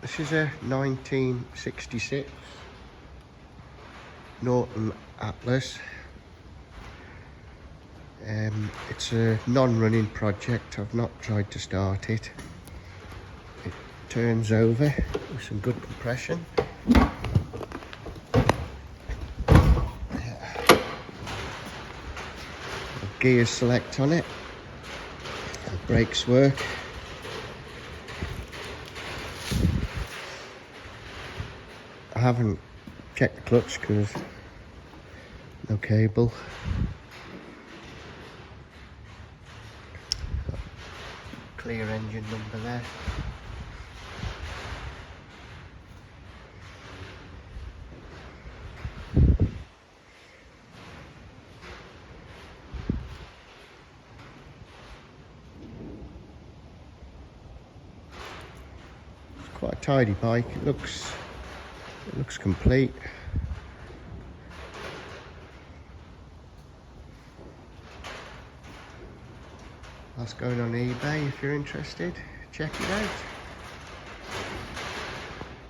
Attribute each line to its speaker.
Speaker 1: This is a 1966 Norton Atlas. It's a non-running project. I've not tried to start it. It turns over with some good compression. Gears select on it. The brakes work. I haven't checked the clutch because no cable. Got clear engine number there. It's quite a tidy bike. It looks complete. That's going on eBay if you're interested. Check it out.